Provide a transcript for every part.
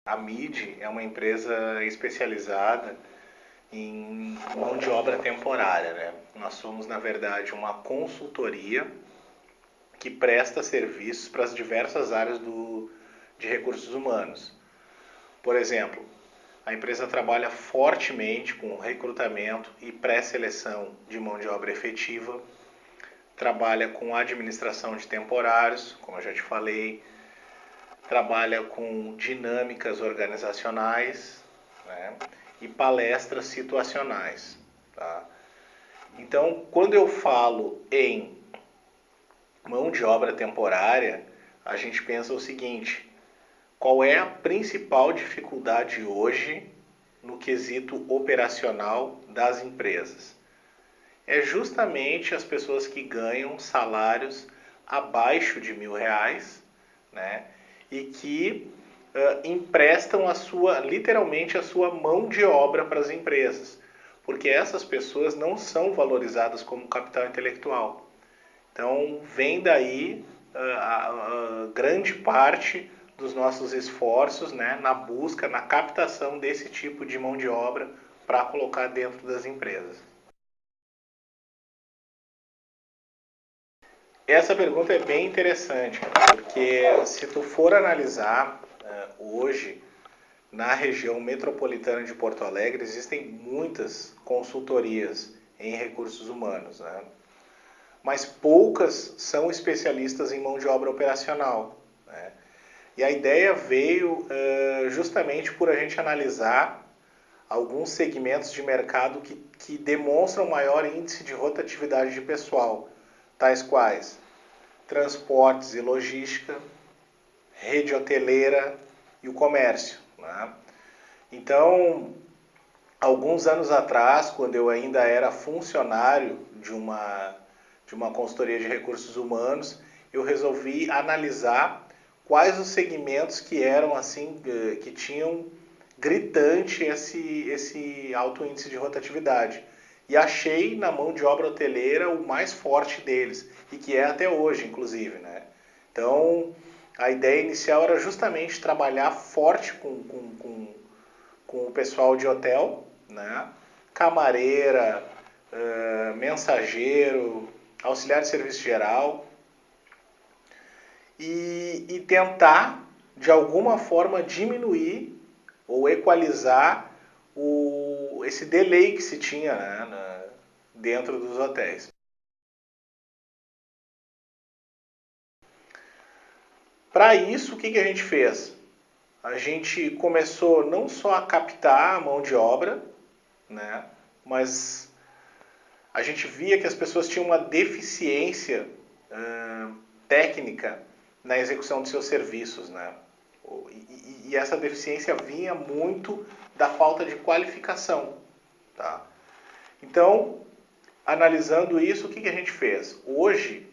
A MID é uma empresa especializada em mão de obra temporária, né? Nós somos, na verdade, uma consultoria que presta serviços para as diversas áreas de recursos humanos. Por exemplo, a empresa trabalha fortemente com recrutamento e pré-seleção de mão de obra efetiva, trabalha com administração de temporários, como eu já te falei, trabalha com dinâmicas organizacionais, né, e palestras situacionais. Tá? Então, quando eu falo em mão de obra temporária, a gente pensa o seguinte: qual é a principal dificuldade hoje no quesito operacional das empresas? É justamente as pessoas que ganham salários abaixo de R$ 1.000, né? E que emprestam literalmente a sua mão de obra para as empresas, porque essas pessoas não são valorizadas como capital intelectual. Então vem daí a grande parte dos nossos esforços, né, na busca, na captação desse tipo de mão de obra para colocar dentro das empresas. Essa pergunta é bem interessante, porque se tu for analisar hoje na região metropolitana de Porto Alegre existem muitas consultorias em recursos humanos, né? Mas poucas são especialistas em mão de obra operacional, né? E a ideia veio justamente por a gente analisar alguns segmentos de mercado que demonstram maior índice de rotatividade de pessoal, tais quais transportes e logística, rede hoteleira e o comércio. Né? Então, alguns anos atrás, quando eu ainda era funcionário de uma consultoria de recursos humanos, eu resolvi analisar quais os segmentos que eram assim, que tinham gritante esse alto índice de rotatividade. E achei na mão de obra hoteleira o mais forte deles, e que é até hoje, inclusive. Né? Então, a ideia inicial era justamente trabalhar forte com o pessoal de hotel, né? Camareira, mensageiro, auxiliar de serviço geral, e tentar, de alguma forma, diminuir ou equalizar esse delay que se tinha, né, dentro dos hotéis. Para isso, o que a gente fez? A gente começou não só a captar a mão de obra, né, mas a gente via que as pessoas tinham uma deficiência técnica na execução de seus serviços, né? E essa deficiência vinha muito da falta de qualificação, tá? Então, analisando isso, o que a gente fez? Hoje,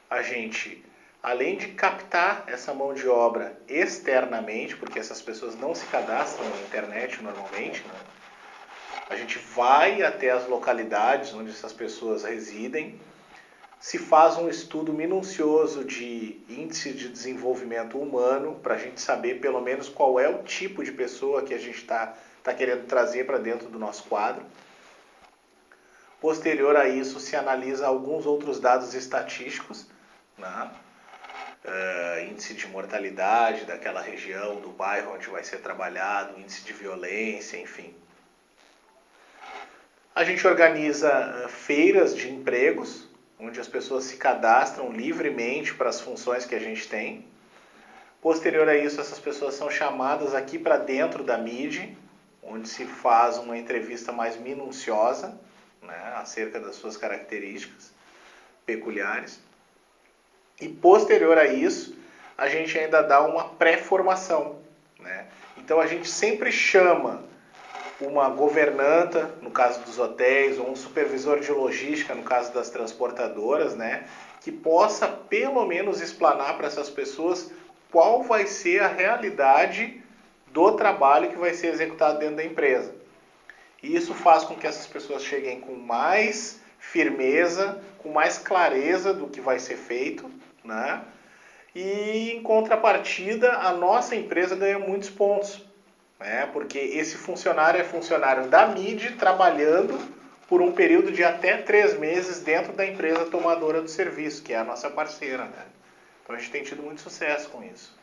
a gente, além de captar essa mão de obra externamente, porque essas pessoas não se cadastram na internet normalmente, né? A gente vai até as localidades onde essas pessoas residem, se faz um estudo minucioso de índice de desenvolvimento humano, para a gente saber pelo menos qual é o tipo de pessoa que a gente está querendo trazer para dentro do nosso quadro. Posterior a isso, se analisa alguns outros dados estatísticos, né? Índice de mortalidade daquela região, do bairro onde vai ser trabalhado, índice de violência, enfim. A gente organiza feiras de empregos, onde as pessoas se cadastram livremente para as funções que a gente tem. Posterior a isso, essas pessoas são chamadas aqui para dentro da MID, onde se faz uma entrevista mais minuciosa, né, acerca das suas características peculiares. E posterior a isso, a gente ainda dá uma pré-formação. Né? Então a gente sempre chama uma governanta, no caso dos hotéis, ou um supervisor de logística, no caso das transportadoras, né, que possa pelo menos explanar para essas pessoas qual vai ser a realidade do trabalho que vai ser executado dentro da empresa. E isso faz com que essas pessoas cheguem com mais firmeza, com mais clareza do que vai ser feito, né? E em contrapartida, a nossa empresa ganha muitos pontos, né? Porque esse funcionário é funcionário da MIDI trabalhando por um período de até 3 meses dentro da empresa tomadora do serviço, que é a nossa parceira, né? Então a gente tem tido muito sucesso com isso.